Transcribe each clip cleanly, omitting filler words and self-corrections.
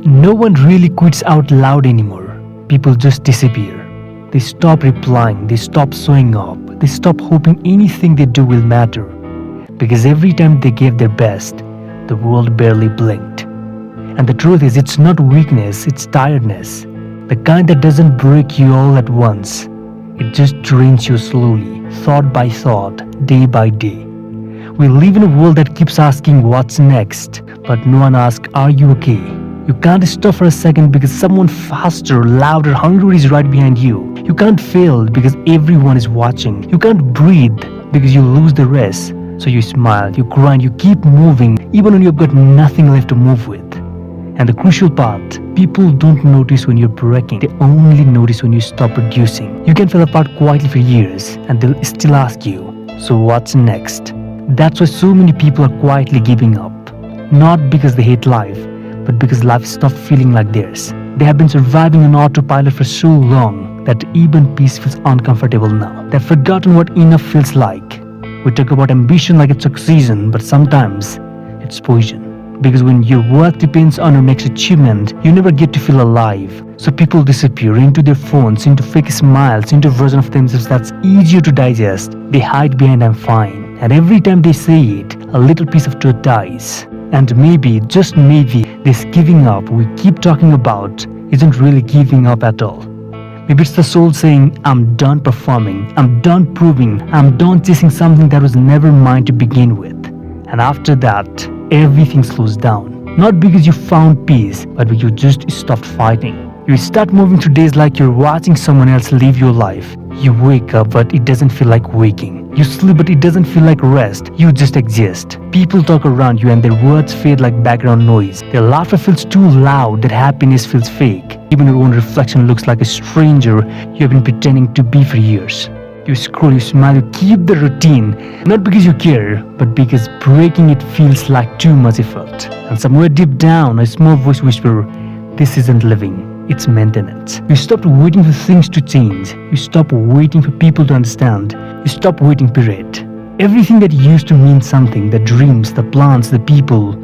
No one really quits out loud anymore. People just disappear. They stop replying, they stop showing up, they stop hoping anything they do will matter. Because every time they gave their best, the world barely blinked. And the truth is, it's not weakness, it's tiredness. The kind that doesn't break you all at once. It just drains you slowly, thought by thought, day by day. We live in a world that keeps asking what's next, but no one asks, are you okay? You can't stop for a second because someone faster, louder, hungrier is right behind you. You can't fail because everyone is watching. You can't breathe because you lose the rest. So you smile, you grind, you keep moving, even when you've got nothing left to move with. And the crucial part, people don't notice when you're breaking. They only notice when you stop producing. You can fall apart quietly for years and they'll still ask you, so what's next? That's why so many people are quietly giving up. Not because they hate life, but because life stopped feeling like theirs. They have been surviving on autopilot for so long that even peace feels uncomfortable now. They've forgotten what enough feels like. We talk about ambition like it's oxygen, but sometimes it's poison. Because when your worth depends on your next achievement, you never get to feel alive. So people disappear into their phones, into fake smiles, into a version of themselves that's easier to digest. They hide behind "I'm fine." And every time they say it, a little piece of truth dies. And maybe, just maybe, this giving up we keep talking about isn't really giving up at all. Maybe it's the soul saying, I'm done performing, I'm done proving, I'm done chasing something that was never mine to begin with. And after that, everything slows down. Not because you found peace, but because you just stopped fighting. You start moving through days like you're watching someone else live your life. You wake up, but it doesn't feel like waking. You sleep, but it doesn't feel like rest. You just exist. People talk around you and their words fade like background noise. Their laughter feels too loud, their happiness feels fake. Even your own reflection looks like a stranger you have been pretending to be for years. You scroll, you smile, you keep the routine. Not because you care, but because breaking it feels like too much effort. And somewhere deep down, a small voice whispers, this isn't living. It's maintenance. You stopped waiting for things to change. You stopped waiting for people to understand. You stopped waiting, period. Everything that used to mean something, the dreams, the plans, the people,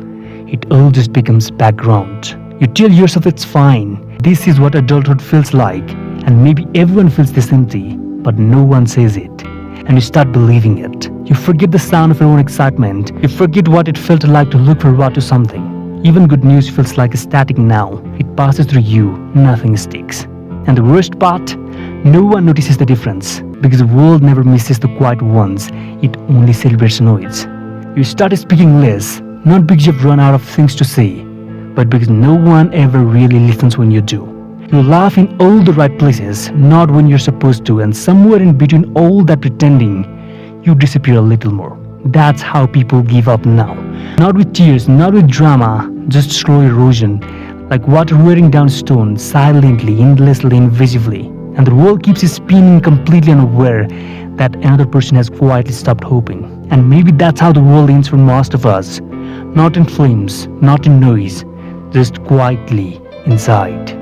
it all just becomes background. You tell yourself it's fine. This is what adulthood feels like. And maybe everyone feels this empty, but no one says it. And you start believing it. You forget the sound of your own excitement. You forget what it felt like to look forward to something. Even good news feels like static now. It passes through you, nothing sticks. And the worst part, no one notices the difference. Because the world never misses the quiet ones, it only celebrates noise. You start speaking less, not because you've run out of things to say, but because no one ever really listens when you do. You laugh in all the right places, not when you're supposed to, and somewhere in between all that pretending, you disappear a little more. That's how people give up now. Not with tears, not with drama, just slow erosion, like water wearing down stone, silently, endlessly, invisibly. And the world keeps spinning completely unaware that another person has quietly stopped hoping. And maybe that's how the world ends for most of us. Not in flames, not in noise, just quietly inside.